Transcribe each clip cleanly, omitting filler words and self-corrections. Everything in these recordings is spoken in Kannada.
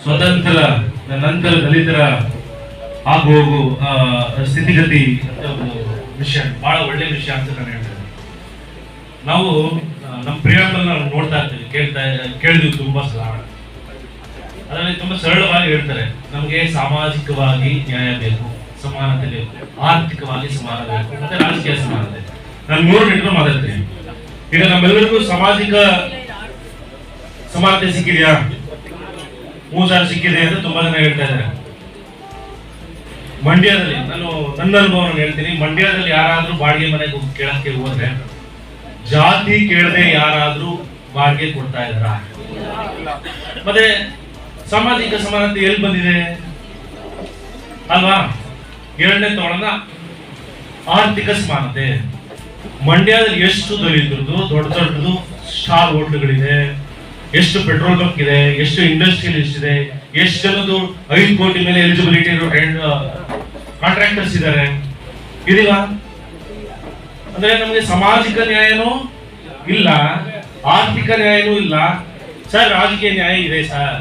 ಸ್ವತಂತ್ರ ನಂತರ ದಲಿತರ ಆಗು ಹೋಗು ಸ್ಥಿತಿಗತಿ ಅಂತ ಒಂದು ವಿಷಯ, ಬಹಳ ಒಳ್ಳೆ ವಿಷಯ ಅಂತ ನಾನು ಹೇಳ್ತೇನೆ. ನಾವು ನಮ್ಮ ಪ್ರಿಯಾಂಬಲ್ ನಾವು ನೋಡ್ತಾ ಇರ್ತೀವಿ, ಕೇಳಿದ್ವಿ ತುಂಬಾ ಸಲ. ಅದರಲ್ಲಿ ತುಂಬಾ ಸರಳವಾಗಿ ಹೇಳ್ತಾರೆ, ನಮಗೆ ಸಾಮಾಜಿಕವಾಗಿ ನ್ಯಾಯ ಬೇಕು, ಸಮಾನತೆ ಬೇಕು, ಆರ್ಥಿಕವಾಗಿ ಸಮಾನ ಬೇಕು, ಮತ್ತೆ ರಾಜಕೀಯ ಸಮಾನತೆ. ನಾನು 3 ನಿಮಿಷ ಮಾತಾಡ್ತೀನಿ. ಈಗ ನಮ್ಮೆಲ್ಲರಿಗೂ ಸಾಮಾಜಿಕ ಸಮಾನತೆ ಸಿಕ್ಕಿದೆಯಾ? 3,000 ಸಿಕ್ಕಿದೆ ಅಂತ ತುಂಬಾ ಜನ ಹೇಳ್ತಾ ಇದ್ದಾರೆ. ಮಂಡ್ಯದಲ್ಲಿ ನಾನು ನನ್ನ ಅನುಭವವನ್ನು ಹೇಳ್ತೀನಿ. ಮಂಡ್ಯದಲ್ಲಿ ಯಾರಾದ್ರೂ ಬಾಡಿಗೆ ಮನೆಗೆ ಕೇಳಕ್ಕೆ ಹೋದ್ರೆ ಜಾತಿ ಕೇಳದೆ ಯಾರಾದ್ರೂ ಬಾಡಿಗೆ ಕೊಡ್ತಾ ಇದ್ದಾರಾ? ಮತ್ತೆ ಸಾಮಾಜಿಕ ಸಮಾನತೆ ಎಲ್ಲಿ ಬಂದಿದೆ ಅಲ್ವಾ? 2ನೇ ತಗೊಳ್ಳೋಣ, ಆರ್ಥಿಕ ಸಮಾನತೆ. ಮಂಡ್ಯದಲ್ಲಿ ಎಷ್ಟು ದಲಿತರದು ದೊಡ್ಡ ದೊಡ್ಡದು ಸ್ಟಾರ್ ಹೋಟ್ಲುಗಳಿದೆ, ಎಷ್ಟು ಪೆಟ್ರೋಲ್ ಬಂಕ್ ಇದೆ, ಎಷ್ಟು ಇಂಡಸ್ಟ್ರಿಯಲಿಸ್ಟ್ ಇದೆ, ಎಷ್ಟು ಜನದ್ದು 5 ಕೋಟಿ ಮೇಲೆ ಎಲಿಜಿಬಿಲಿಟಿ ಇರೋ ಕಾಂಟ್ರಾಕ್ಟರ್ಸ್ ಇದ್ದಾರೆ. ಇದೀಗ ಅಂದ್ರೆ ನಮಗೆ ಸಾಮಾಜಿಕ ನ್ಯಾಯನೂ ಇಲ್ಲ, ಆರ್ಥಿಕ ನ್ಯಾಯನೂ ಇಲ್ಲ ಸರ್. ರಾಜಕೀಯ ನ್ಯಾಯ ಇದೆ ಸರ್.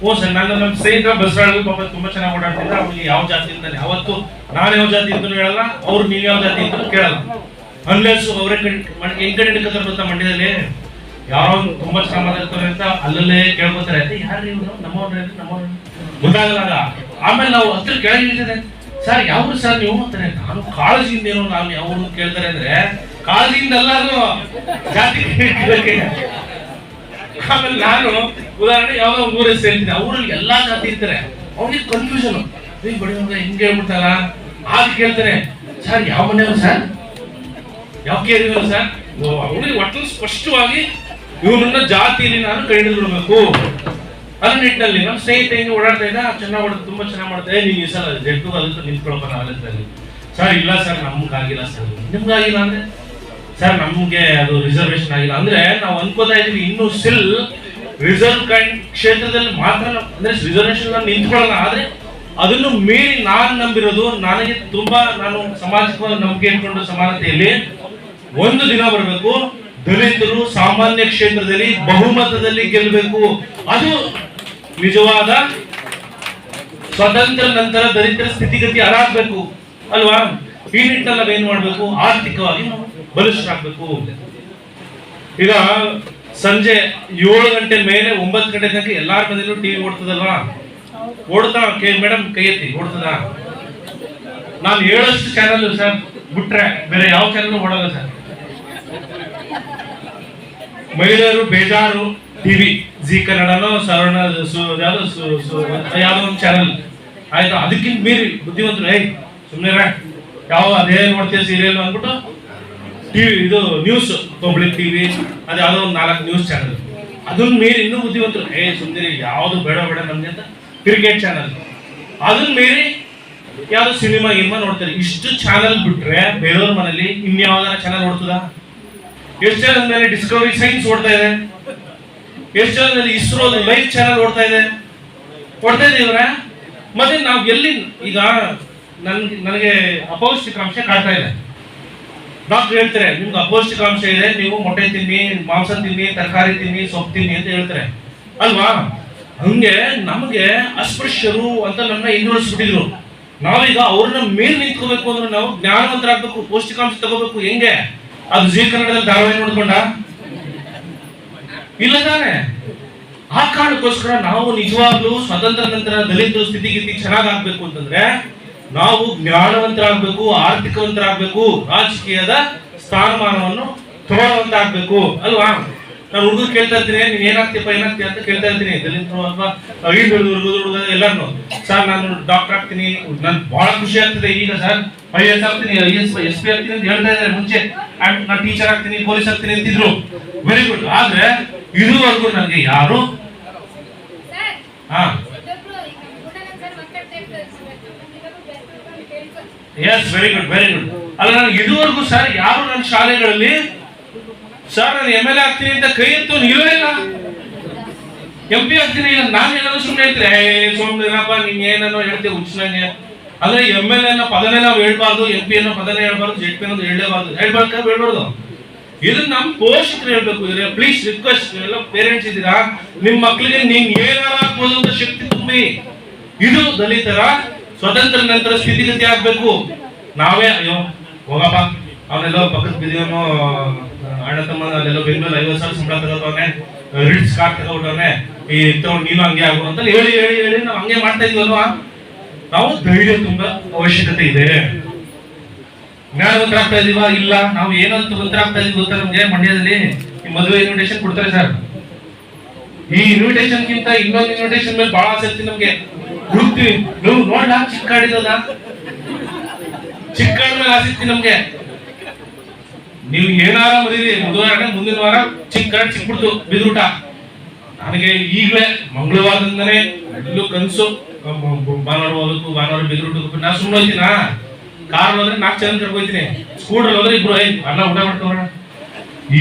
ಓ ಸರ್, ನಮ್ಮ ಸ್ನೇಹಿತರ ಬಸ್ ಪಾಪ ತುಂಬಾ ಚೆನ್ನಾಗಿ ಓಡಾಡ್ತಿದ್ರೆ ಅವ್ರಿಗೆ ಯಾವ ಜಾತಿ ಅಂತಾನೆ ಅವತ್ತು ನಾನು ಯಾವ ಜಾತಿ ಅಂತ ಹೇಳಲ್ಲ, ಅವ್ರು ನೀವು ಯಾವ ಜಾತಿ ಅಂತ ಕೇಳಲ್ಲ. ಅನ್ಲೆಸ್ ಅವರೇ ಹೆಂಗ್ ಕಡೆ ಹಿಡ್ಕೊತಾರೆ ಗೊತ್ತಾ? ಮಂಡ್ಯದಲ್ಲಿ ಯಾರೋ ತುಂಬಾ ಚೆನ್ನಾಗಿ ಮಾತಾಡ್ತಾರೆ ಅಂತ ಅಲ್ಲಲ್ಲೇ ಕೇಳ್ಕೊತಾರೆ, ಯಾರು ಇವ್ರು ನಮ್ಮವ್ರೆ ಗೊತ್ತಾಗಲ್ಲ. ಆಮೇಲೆ ನಾವು ಹತ್ರ ಕೆಳಗೆ ಇಳಿದಿದೆ, ಸರ್ ಯಾವ್ದು ಸರ್ ನೀವು ಅಂತಾರೆ. ನಾನು ಕಾಳಜಿಯಿಂದ ಏನೋ ನಾನು ಯಾವ್ದು ಕೇಳ್ತಾರೆ ಅಂದ್ರೆ ಕಾಳಜಿಯಿಂದ ಎಲ್ಲಾರು ಜಾತಿ. ಆಮೇಲೆ ನಾನು ಉದಾಹರಣೆ ಯಾವ್ದೋ ಊರ ಹೆಸರು ಹೇಳ್ತೀನಿ, ಅವರಲ್ಲಿ ಎಲ್ಲಾ ಜಾತಿ ಇರ್ತಾರೆ, ಅವ್ರಿಗೆ ಕನ್ಫ್ಯೂಷನ್, ಬಡಿಯವ್ರ ಹಿಂಗೆ ಹೇಳ್ಬಿಡ್ತಾರ. ಆಗ ಕೇಳ್ತಾರೆ, ಸರ್ ಯಾವ ಮನೆಯವರು ಸರ್, ಯಾವ ಕೇರಿಯವರು ಸರ್? ಅವ್ರಿಗೆ ಒಟ್ಟಲ್ಲಿ ಸ್ಪಷ್ಟವಾಗಿ ಇವನನ್ನ ಜಾತಿಯಲ್ಲಿ ನಾನು ಕೈ ಹಿಡಿದ್ಬಿಡ್ಬೇಕು. ಅದ್ರ ನಿಟ್ಟಿನಲ್ಲಿ ನಮ್ಮ ಸ್ನೇಹಿತ ಹಿಂಗೆ ಓಡಾಡ್ತಾ ಇದ್ದ, ಚೆನ್ನಾಗಿ ಓಡ ತುಂಬಾ ಚೆನ್ನಾಗಿ ಮಾಡ್ತಾ ನೀನು ಈ ಸಲ ಜಡ್ಡು ಅದಕ್ಕೆ ನಿಂತ್ಕೊಳ್ಬ ನಾಲೆಜ್ನಲ್ಲಿ. ಸರ್ ಇಲ್ಲ ಸರ್ ನಮ್ಗಾಗಿಲ್ಲ ಸರ್. ನಿಮ್ಗಾಗಿಲ್ಲ ಅಂದ್ರೆ ಸರ್ ನಮ್ಗೆ ಅದು ರಿಸರ್ವೇಶನ್ ಆಗಿಲ್ಲ ಅಂದ್ರೆ ನಾವು ಅನ್ಕೋತಾ ಇದೀವಿ ಇನ್ನೂ ಸ್ಟಿಲ್ ರಿಸರ್ವ್ ಕ್ಷೇತ್ರದಲ್ಲಿ ಮಾತ್ರ ಅಂದ್ರೆ ರಿಸರ್ವೇಶನ್ ನಿಂತ್ಕೊಳ್ಳೋಣ. ಆದ್ರೆ ಅದನ್ನು ಮೀರಿ ನಾನು ನಂಬಿರೋದು, ನನಗೆ ತುಂಬಾ ನಾನು ಸಾಮಾಜಿಕವಾಗಿ ನಂಬಿಕೆ ಇಟ್ಕೊಂಡು ಸಮಾನತೆಯಲ್ಲಿ ಒಂದು ದಿನ ಬರಬೇಕು, ದಲಿತರು ಸಾಮಾನ್ಯ ಕ್ಷೇತ್ರದಲ್ಲಿ ಬಹುಮತದಲ್ಲಿ ಗೆಲ್ಲಬೇಕು. ಅದು ನಿಜವಾದ ಸ್ವತಂತ್ರ ನಂತರ ದಲಿತರ ಸ್ಥಿತಿಗತಿ ಅದಾಗಬೇಕು ಅಲ್ವಾ? ಈ ನಿಟ್ಟಿನಲ್ಲಿ ನಾವೇನ್ ಮಾಡ್ಬೇಕು? ಆರ್ಥಿಕವಾಗಿ ನಾವು ಬಲಿಷ್ಠರಾಗಬೇಕು. ಈಗ ಸಂಜೆ 7 ಗಂಟೆ ಮೇಲೆ 9 ಗಂಟೆ ತನಕ ಎಲ್ಲಾರ ಮನೆಯಲ್ಲೂ ಟಿವಿ ಓಡ್ತದಲ್ವಾ? ಓಡ್ತಾ ಮೇಡಮ್ ಕೈ ಎತ್ತಿ ಓಡ್ತದ? ನಾನು ಹೇಳಷ್ಟು ಚಾನಲ್ ಸರ್ ಬಿಟ್ರೆ ಬೇರೆ ಯಾವ ಚಾನಲ್ ಓಡಲ್ಲ ಸರ್. ಮಹಿಳೆಯರು ಬೇಜಾರು ಟಿವಿ, ಜಿ ಕನ್ನಡನೋ ಸವರ್ಣ ಯಾವ್ದೋ ಒಂದು ಚಾನಲ್ ಆಯ್ತಾ. ಅದಕ್ಕಿಂತ ಮೀರಿ ಬುದ್ಧಿವಂತರು ಸುಮ್ಮನೆ ಯಾವ ಅದೇ ನೋಡ್ತೀವಿ ಸೀರಿಯಲ್ ಅಂದ್ಬಿಟ್ಟು ಟಿವಿ ಇದು ನ್ಯೂಸ್ ಪಬ್ಲಿಕ್ ಟಿವಿ ಅದು ಯಾವ್ದೋ ಒಂದು 4 ನ್ಯೂಸ್ ಚಾನಲ್. ಅದನ್ನ ಮೀರಿ ಇನ್ನೂ ಬುದ್ಧಿವಂತರು ಸುಮ್ಮನೆ ಯಾವ್ದು ಬೇಡ ನಮ್ಗೆ ಅಂತ ಕ್ರಿಕೆಟ್ ಚಾನಲ್. ಅದನ್ನ ಮೀರಿ ಯಾವ್ದು ಸಿನಿಮಾ ನೋಡ್ತಾರೆ. ಇಷ್ಟು ಚಾನಲ್ ಬಿಟ್ರೆ ಬೇರೆಯವ್ರ ಮನೇಲಿ ಇನ್ಯಾವ್ದಾರ ಚಾನಲ್ ಓಡ್ತದ? ಎಷ್ಟು ಚಾನಲ್ ಮೇಲೆ ಡಿಸ್ಕವರಿ ಸೈನ್ಸ್ ಓಡ್ತಾ ಇದೆ, ಎಷ್ಟು ಚಾನಲ್ ಇಸ್ರೋ ಲೈವ್ ಚಾನಲ್ ಓಡ್ತಾ ಇದೆ ಇವ್ರೆ. ಮತ್ತೆ ನಾವು ಎಲ್ಲಿ ಈಗ ನನಗೆ ಅಪೌಷ್ಟಿಕಾಂಶ ಕಾಡ್ತಾ ಇದೆ. ಡಾಕ್ಟರ್ ಹೇಳ್ತಾರೆ ನಿಮ್ಗೆ ಅಪೌಷ್ಟಿಕಾಂಶ ಇದೆ, ನೀವು ಮೊಟ್ಟೆ ತಿನ್ನಿ, ಮಾಂಸ ತಿನ್ನಿ, ತರಕಾರಿ ತಿನ್ನಿ, ಸೊಪ್ಪು ತಿನ್ನಿ ಅಂತ ಹೇಳ್ತಾರೆ ಅಲ್ವಾ? ಹಂಗೆ ನಮಗೆ ಅಸ್ಪೃಶ್ಯರು ಅಂತ ನನ್ನ ಹಿಂದುಳಿಸ್ಬಿಟ್ಟಿದ್ರು. ನಾವೀಗ ಅವ್ರನ್ನ ಮೇಲ್ ನಿಂತ್ಕೋಬೇಕು ಅಂದ್ರೆ ನಾವು ಜ್ಞಾನವಂತರಾಗಬೇಕು, ಪೌಷ್ಟಿಕಾಂಶ ತಗೋಬೇಕು. ಹೆಂಗೆ? ಅದು ಜಿ ಕನ್ನಡದಲ್ಲಿ ಧಾರಾವಾಹಿ ನೋಡ್ಕೊಂಡ ಇಲ್ಲ ತಾನೆ? ಆ ಕಾರಣಕ್ಕೋಸ್ಕರ ನಾವು ನಿಜವಾಗ್ಲೂ ಸ್ವತಂತ್ರ ನಂತರ ದಲಿತ ಸ್ಥಿತಿಗಿತಿ ಚೆನ್ನಾಗಾಗ್ಬೇಕು ಅಂತಂದ್ರೆ ನಾವು ಜ್ಞಾನವಂತರಾಗಬೇಕು, ಆರ್ಥಿಕವಂತರಾಗಬೇಕು, ರಾಜಕೀಯದ ಸ್ಥಾನಮಾನವನ್ನು ತಗೊಳ್ಳುವಂತಾಗಬೇಕು ಅಲ್ವಾ? ನಾನು ಹುಡುಗರು ಕೇಳ್ತಾ ಇರ್ತೀನಿ, ನೀನ್ ಏನಾಗ್ತೀಯಪ್ಪ ಅಂತ ಕೇಳ್ತಾ ಇರ್ತೀನಿ. ದಲಿತರು ಅಥವಾ ಹುಡುಗ ಎಲ್ಲಾರು ಸರ್ ನಾನು ಡಾಕ್ಟರ್ ಆಗ್ತೀನಿ, ನನ್ ಬಹಳ ಖುಷಿ ಆಗ್ತದೆ. ಈಗ ಸರ್ IAS ಆಗ್ತೀನಿ, SP ಆಗ್ತೀನಿ ಅಂತ ಹೇಳ್ತಾ ಇದ್ದಾರೆ. ಮುಂಚೆ ನಾನು ಟೀಚರ್ ಆಗ್ತೀನಿ, ಪೊಲೀಸ್ ಆಗ್ತೀನಿ ಅಂತಿದ್ರು. Very good. ಆದ್ರೆ ಇದುವರೆಗೂ ನನಗೆ ಯಾರು ವೆರಿ ಗುಡ್ ಅಲ್ಲ, ನನಗೆ ಇದುವರೆಗೂ ಸರ್ ಯಾರು ನನ್ನ ಶಾಲೆಗಳಲ್ಲಿ ಸರ್ ನಾನು MLA ಆಗ್ತೀನಿ ಅಂತ ಕೈ ಎತ್ತು ಇಲ್ಲವೇ ಇಲ್ಲ. MP ಆಗ್ತೀನಿ ಇಲ್ಲ. ನಾನು ಏನಾದ್ರು ಸುಮ್ಮನೆ ಹೇಳ್ತೀರಿ ಸುಮ್ಮನೆಪ್ಪ ನೀನ್ ಏನೋ ಹೇಳ್ತೀವಿ ಹುಚ್ಚನಂಗೆ. ಅಂದ್ರೆ MLA ಅನ್ನೋ ಪದನೇ ನಾವು ಹೇಳ್ಬಾರ್ದು, MP ಅನ್ನೋ ಪದನೇ ಹೇಳ್ಬಾರ್ದು, ZP ಅನ್ನೋದು ಹೇಳ್ಬಾರ್ದು. ಇದನ್ನ ನಮ್ಮ ಪೋಷಕರು ಹೇಳ್ಬೇಕು. ಪ್ಲೀಸ್ ರಿಕ್ವೆಸ್ಟ್, ಎಲ್ಲ ಪೇರೆಂಟ್ಸ್ ಇದ್ದೀರಾ, ನಿಮ್ ಮಕ್ಳಿಗೆ ನೀನ್ ಏನಾರ ಆಗ್ಬೋದು ಅಂತ ಶಕ್ತಿ ಬಿ. ಇದು ದಲಿತರ ಸ್ವತಂತ್ರ ನಂತರ ಸ್ಥಿತಿಗತಿ ಆಗ್ಬೇಕು. ನಾವೇ ಅಯ್ಯೋ ಹೋಗಪ್ಪ ಅವನೆಲ್ಲೋ ಪಕ್ಕದ ಬಿದಿಯವನು ಅಣ್ಣ ತಮ್ಮ ಅಲ್ಲೆಲ್ಲೋ ಬೆಂಗಳೂರು 50,000 ಸಂಬಳ ತಗೋತವನೆ, ರಿಟ್ಸ್ ಕಾರ್ ತಗೋಟವನೆ, ಈ ತಗೊಂಡು ನೀನು ಹಂಗೆ ಆಗು ಅಂತ ಹೇಳಿ ಹೇಳಿ ಹೇಳಿ ನಾವು ಹಂಗೆ ಮಾಡ್ತಾ ಇದೀವಲ್ವಾ. ನಾವು ಧೈರ್ಯ ತುಂಬಾ ಅವಶ್ಯಕತೆ ಇದೆ. ಜ್ಞಾನವಂತರಾಗ್ತಾ ಇದೀವಾ? ಇಲ್ಲ. ನಾವು ಏನಂತ ಮಂತ್ರಾಗ್ತಾ ಇದೀವಿ ಗೊತ್ತಾ ನಮ್ಗೆ? ಮಂಡ್ಯದಲ್ಲಿ ಈ ಮದುವೆ ಇನ್ವಿಟೇಷನ್ ಕೊಡ್ತಾರೆ ಸರ್. ಈ ಇನ್ವಿಟೇಷನ್ ಗಿಂತ ಇನ್ನೊಂದು ಇನ್ವಿಟೇಷನ್ ಮೇಲೆ ಬಹಳ ಆಸಕ್ತಿ ನಮ್ಗೆ. ಹುಡುಕ್ತಿವಿ. ನೀವು ನೋಡ್ಲಾ ಚಿಕ್ಕಾಡಿದ ಚಿಕ್ಕಾಡ ಮೇಲೆ ಆಸಕ್ತಿ ನಮ್ಗೆ. ನೀವು ಏನಾರ ಮರೀರಿ, ಮದುವೆ ಮುಂದಿನ ವಾರ ಚಿಕ್ಬಿಡ್ತು ಬಿದ್ರೂಟ. ನನಗೆ ಈಗಲೇ ಮಂಗಳವಾರದಿಂದನೇ ಎಲ್ಲೂ ಕನ್ಸು ಭಾನುವಾರ ಹೋಗ್ಬೇಕು, ಭಾನುವಾರ ಬಿದ್ರೂಟ. ನಾ ಸುಮ್ಮನೆ ಹೋಗ್ತೀನ. ಕಾರ್ ಹೋದ್ರೆ 4 ಜನ ಕರ್ಕೋಯ್ತೀನಿ, ಸ್ಕೂಟರ್ ಹೋದ್ರೆ 2 ಅಲ್ಲ ಊಟ ಮಾಡ್ಕೋಣ.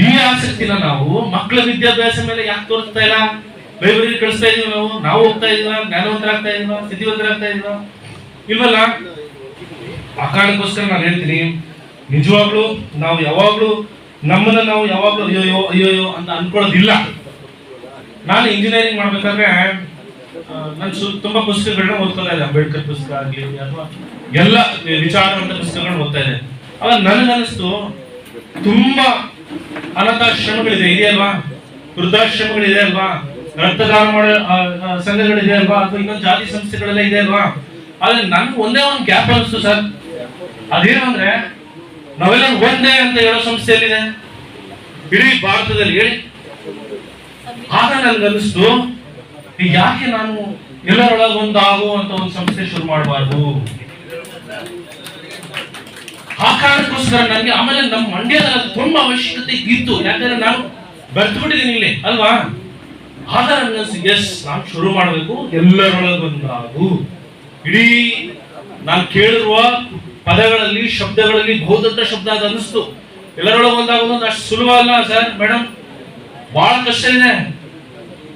ಈ ಆಸಕ್ತಿನ ನಾವು ಮಕ್ಕಳ ವಿದ್ಯಾಭ್ಯಾಸ ಮೇಲೆ ಯಾಕೆ ತೋರಿಸ್ತಾ ಇಲ್ಲ? ಲೈಬ್ರರಿ ಕಳಿಸ್ತಾ ಇದೀವಿ ನಾವು ಹೋಗ್ತಾ ಇದೀವ, ಜ್ಞಾನವಂತರಾಗ್ತಾ ಇದೀವ, ಸ್ಥಿತಿವಂತರಾಗ್ತಾ ಇದೀವ ಇಲ್ವಲ್ಲ? ಆ ಕಾರಣಕ್ಕೋಸ್ಕರ ನಾನು ಹೇಳ್ತೀನಿ, ನಿಜವಾಗ್ಲೂ ನಾವು ಯಾವಾಗ್ಲೂ ನಮ್ಮನ್ನ ನಾವು ಯಾವಾಗ್ಲೂ ಅಯ್ಯೋಯ್ಯೋ ಅಯ್ಯೋಯ್ಯೋ ಅಂತ ಅನ್ಕೊಳ್ಳೋದಿಲ್ಲ. ನಾನು ಇಂಜಿನಿಯರಿಂಗ್ ಮಾಡ್ಬೇಕಾದ್ರೆ ನಾನು ತುಂಬಾ ಪುಸ್ತಕಗಳನ್ನ ಓದ್ತಾ ಇದ್ದೆ. ಅಂಬೇಡ್ಕರ್ ಪುಸ್ತಕ ಆಗ್ಲಿ ಅಥವಾ ಎಲ್ಲ ವಿಚಾರವಂತ ಪುಸ್ತಕಗಳನ್ನ ಓದ್ತಾ ಇದ್ದೆ. ಅವಾಗ ನನಗನ್ನಿಸ್ತು, ತುಂಬಾ ಅನಾಥಾಶ್ರಮಗಳಿದೆ, ಇದೆಯಲ್ವಾ? ವೃದ್ಧಾಶ್ರಮಗಳಿದೆ ಅಲ್ವಾ? ರಕ್ತದಾನ ಮಾಡೋ ಸಂಘಗಳಿದೆ ಅಲ್ವಾ? ಅಥವಾ ಇನ್ನೊಂದು ಜಾತಿ ಸಂಸ್ಥೆಗಳೆಲ್ಲ ಇದೆ ಅಲ್ವಾ? ಆದ್ರೆ ನನ್ಗೆ ಒಂದೇ ಒಂದು ಗ್ಯಾಪ್ ಅನಿಸ್ತು ಸರ್. ಅದೇನು ಅಂದ್ರೆ, ನಾವೆಲ್ಲ ಒಂದೇ ಅಂತ ಹೇಳೋ ಸಂಸ್ಥೆಯಲ್ಲಿದೆ ಇಡೀ ಭಾರತದಲ್ಲಿ, ಹೇಳಿ. ಆಗ ನನ್ಗನ್ನಿಸ್ತು, ಯಾಕೆ ನಾನು ಎಲ್ಲರೊಳಗೆ ಆಗುವಂತ ಒಂದು ಸಂಸ್ಥೆ ಶುರು ಮಾಡಬಾರ್ದು? ಆ ಕಾರಣಕ್ಕೋಸ್ಕರ ನನಗೆ ಆಮೇಲೆ ನಮ್ಮ ಮಂಡ್ಯದಲ್ಲಿ ತುಂಬಾ ಅವಶ್ಯಕತೆ ಇತ್ತು. ಯಾಕಂದ್ರೆ ನಾನು ಬರ್ತ್ಬಿಟ್ಟಿದ್ದೀನಿ ಇಲ್ಲಿ ಅಲ್ವಾ? ಆಗ ನನ್ಗನ್ಸಿ, ಎಸ್, ನಾನು ಶುರು ಮಾಡಬೇಕು, ಎಲ್ಲರೊಳಗೊಂದಾಗು. ಇಡೀ ನಾನು ಕೇಳಿರುವ ಪದಗಳಲ್ಲಿ ಶಬ್ದಗಳಲ್ಲಿ ಬಹುದೊಡ್ಡ ಶಬ್ದ ಅದು ಅನ್ನಿಸ್ತು. ಎಲ್ಲರೊಳಗೊಂದಾಗೋದು ಅಷ್ಟು ಸುಲಭ ಅಲ್ಲ ಸರ್ ಮೇಡಮ್, ಬಹಳ ಕಷ್ಟ ಇದೆ.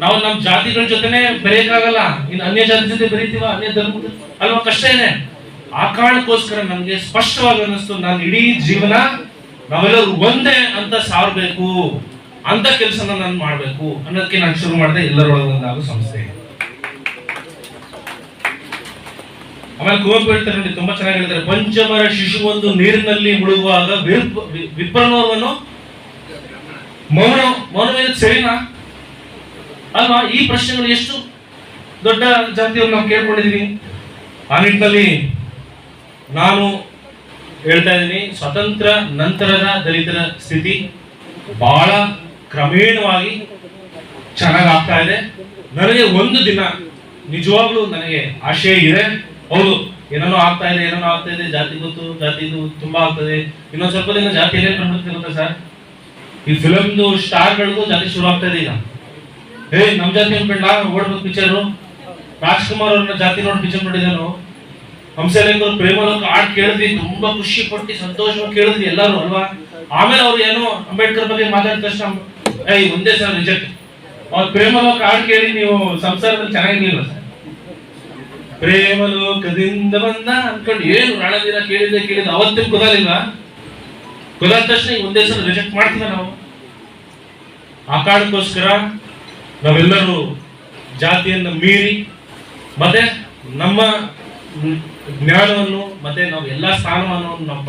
ನಾವು ನಮ್ಮ ಜಾತಿಗಳ ಜೊತೆನೆ ಬೆರೆಯಕ್ಕಾಗಲ್ಲ, ಇನ್ನು ಅನ್ಯ ಜಾತಿ ಜೊತೆ ಬೆರೀತೀವ, ಅನ್ಯ ಧರ್ಮದ ಅಲ್ವಾ? ಕಷ್ಟ ಇದೆ. ಆ ಕಾರಣಕ್ಕೋಸ್ಕರ ನನ್ಗೆ ಸ್ಪಷ್ಟವಾಗಿ ಅನ್ನಿಸ್ತು, ನಾನು ಇಡೀ ಜೀವನ ನಾವೆಲ್ಲರೂ ಒಂದೇ ಅಂತ ಸಾರಬೇಕು, ಅಂತ ಕೆಲಸನ ನಾನು ಮಾಡ್ಬೇಕು ಅನ್ನೋದಕ್ಕೆ ನಾನು ಶುರು ಮಾಡಿದೆ ಎಲ್ಲರೊಳಗೊಂದಾಗೋ ಸಂಸ್ಥೆ. ಆಮೇಲೆ ಕುವೆಂಪು ಹೇಳ್ತಾರೆ ನೋಡಿ, ತುಂಬಾ ಚೆನ್ನಾಗಿ ಹೇಳ್ತಾರೆ, ಪಂಚಮರ ಶಿಶುವೊಂದು ನೀರಿನಲ್ಲಿ ಮುಳುಗುವಾಗ ವಿಪ್ರನೋರ್ವನು ಮೌನವೇನ ಸರಿನಾ ಅಲ್ವಾ? ಈ ಪ್ರಶ್ನೆಗಳು ಎಷ್ಟು ದೊಡ್ಡ ಜಾತಿಯವರು ನಾವು ಕೇಳ್ಕೊಂಡಿದೀವಿ. ಆ ನಿಟ್ಟಿನಲ್ಲಿ ನಾನು ಹೇಳ್ತಾ ಇದ್ದೀನಿ, ಸ್ವತಂತ್ರ ನಂತರದ ದಲಿತರ ಸ್ಥಿತಿ ಬಹಳ ಕ್ರಮೇಣವಾಗಿ ಚೆನ್ನಾಗಾಗ್ತಾ ಇದೆ. ನನಗೆ ಒಂದು ದಿನ ನಿಜವಾಗ್ಲೂ ನನಗೆ ಆಶಯ ಇದೆ, ಹೌದು ಏನೇನೋ ಆಗ್ತಾ ಇದೆ, ಜಾತಿದು ತುಂಬಾ ಆಗ್ತದೆ, ಇನ್ನೊಂದ್ ಸ್ವಲ್ಪ ದಿನ ಜಾತಿ ಎಲ್ಲೇ ಕಂಡುಬಿಡ್ತೀವಿ ಗೊತ್ತಾ ಸರ್? ಈ ಫಿಲಮ್ದು ಸ್ಟಾರ್ಗಳಿಗೂ ಜಾತಿ ಶುರು ಆಗ್ತಾ ಇದೆ ಈಗ. ನಮ್ ಜಾತಿ ಅನ್ಕೊಂಡ ಓಡ್ಬೇಕು ಪಿಕ್ಚರು. ರಾಜ್ಕುಮಾರ್ ಅವ್ರನ್ನ ಜಾತಿ ನೋಡಿ ಪಿಕ್ಚರ್ ನೋಡಿದ್ರು. ಹಂಸಲೇಖ ಪ್ರೇಮಲೋಕ ಹಾಡ್ ಕೇಳಿದ್ವಿ, ತುಂಬಾ ಖುಷಿ ಪಟ್ಟು ಸಂತೋಷವಾಗಿ ಕೇಳಿದ್ವಿ ಎಲ್ಲರೂ ಅಲ್ವಾ? ಆಮೇಲೆ ಅವ್ರು ಏನೋ ಅಂಬೇಡ್ಕರ್ ಬಗ್ಗೆ ಮಾತಾಡಿದ ತಕ್ಷಣ ಒಂದೇ ಸಲ ರಿಜೆಕ್ಟ್. ಅವ್ರ ಪ್ರೇಮಲೋಕ ಹಾಡ್ ಕೇಳಿ ನೀವು ಸಂಸಾರದಲ್ಲಿ ಚೆನ್ನಾಗಿರ್ಲಿಲ್ಲ ಸರ್. ಪ್ರೇಮಲೋಕದಿಂದ ಬಂದ ಅನ್ಕೊಂಡು ಏನು ನಾಳದಿನ ಕೇಳಿದ ಅವತ್ತಿನ ಗೊತ್ತಾಗಿಲ್ವಾ? ಗೊತ್ತಾದ ತಕ್ಷಣ ಒಂದೇ ಸಲ ರಿಜೆಕ್ಟ್ ಮಾಡ್ತೀವಿ ನಾವು. ಆ ಕಾರಣಕ್ಕೋಸ್ಕರ ನಾವೆಲ್ಲರೂ ಜಾತಿಯನ್ನು ಮೀರಿ ಮತ್ತೆ ನಮ್ಮ ಜ್ಞಾನವನ್ನು ಮತ್ತೆ ನಾವು ಎಲ್ಲಾ ಸ್ಥಾನಮಾನವನ್ನು ನಾವು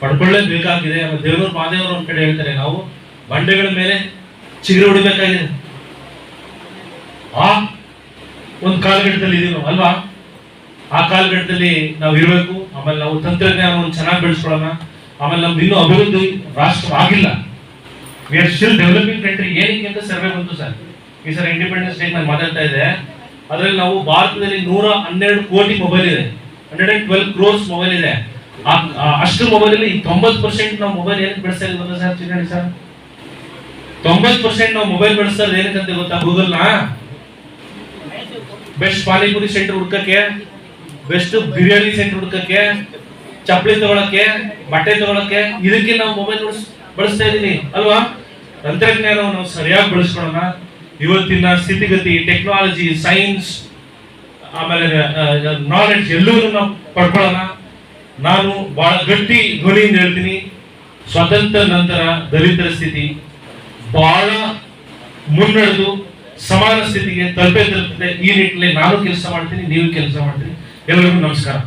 ಪಡ್ಕೊಳ್ಳೇಬೇಕಾಗಿದೆ. ದೇವನೂರು ಮಹಾದೇವರು ಒಂದ್ ಕಡೆ ಹೇಳ್ತಾರೆ, ನಾವು ಬಂಡೆಗಳ ಮೇಲೆ ಚಿಗುರು ಹೊಡಿಬೇಕಾಗಿದೆ. ಆ ಒಂದು ಕಾಲಘಟ್ಟದಲ್ಲಿ ಇದೀವಿ ನಾವು ಅಲ್ವಾ? ಆ ಕಾಲಘಟ್ಟದಲ್ಲಿ ನಾವು ಇರಬೇಕು. ಆಮೇಲೆ ನಾವು ತಂತ್ರಜ್ಞಾನವನ್ನು ಚೆನ್ನಾಗಿ ಬೆಳೆಸ್ಕೊಳ್ಳೋಣ. ಆಮೇಲೆ ನಮ್ದು ಇನ್ನೂ ಅಭಿವೃದ್ಧಿ ರಾಷ್ಟ್ರ ಆಗಿಲ್ಲ, we are still developing country. ಏನಕ್ಕೆ ಅಂತ ಸರ್ವೆ ಬಂತು ಸರ್, ಈ ಸರ್ ಇಂಡಿಪೆಂಡೆನ್ಸ್ ಡೇ ನಾನು ಮಾತಾಡ್ತಾ ಇದೆ. ಅದರಲ್ಲಿ ನಾವು ಭಾರತದಲ್ಲಿ 112 ಕೋಟಿ ಮೊಬೈಲ್ ಇದೆ, 112 crores ಮೊಬೈಲ್ ಇದೆ. ಅಷ್ಟು ಮೊಬೈಲ್ ಅಲ್ಲಿ 90% ನಾವು ಮೊಬೈಲ್ ಏನಕ್ಕೆ ಬೆಳೆಸ್ತಾ ಇದ್ದೀವಿ ಗೊತ್ತಾ ಸರ್? ಚಿನ್ನಡಿ ಸರ್, 90% ನಾವು ಮೊಬೈಲ್ ಬೆಳೆಸ್ತಾ ಇರೋದು ಏನಕ್ಕಂತ ಗೊತ್ತಾ? ಗೂಗಲ್ ನ ಬೆಸ್ಟ್ ಪಾನಿಪುರಿ ಸೆಂಟರ್ ಹುಡ್ಕಕ್ಕೆ, ಬೆಸ್ಟ್ ಬಿರಿಯಾನಿ ಸೆಂಟರ್ ಹುಡ್ಕಕ್ಕೆ, ಚಪ್ಪಲಿ ತಗೊಳಕ್ಕೆ, ಬಟ್ಟೆ ತಗೊಳಕ್ಕೆ, ಇದಕ್ಕೆ ನಾವು ಮೊಬೈಲ್ ಬಳಸ್ತಾ ಇದೀವಿ ಅಲ್ವಾ? ತಂತ್ರಜ್ಞಾನವನ್ನು ನಾವು ಸರಿಯಾಗಿ ಬಳಸ್ಕೊಳ್ಳೋಣ. ಇವತ್ತಿನ ಸ್ಥಿತಿಗತಿ, ಟೆಕ್ನಾಲಜಿ, ಸೈನ್ಸ್, ಆಮೇಲೆ ನಾಲೆಡ್ಜ್ ಎಲ್ಲವನ್ನೂ ನಾವು ಪಡ್ಕೊಳ್ಳೋಣ. ನಾನು ಬಹಳ ಗಟ್ಟಿ ಧ್ವನಿಯಿಂದ ಹೇಳ್ತೀನಿ, ಸ್ವತಂತ್ರ ನಂತರ ದಲಿತರ ಸ್ಥಿತಿ ಬಹಳ ಮುನ್ನಡೆದು ಸಮಾನ ಸ್ಥಿತಿಗೆ ತಲುಪುತ್ತೆ. ಈ ನಿಟ್ಟಿನಲ್ಲಿ ನಾನು ಕೆಲಸ ಮಾಡ್ತೀನಿ, ನೀವು ಕೆಲಸ ಮಾಡ್ತೀನಿ. ಎಲ್ಲರಿಗೂ ನಮಸ್ಕಾರ.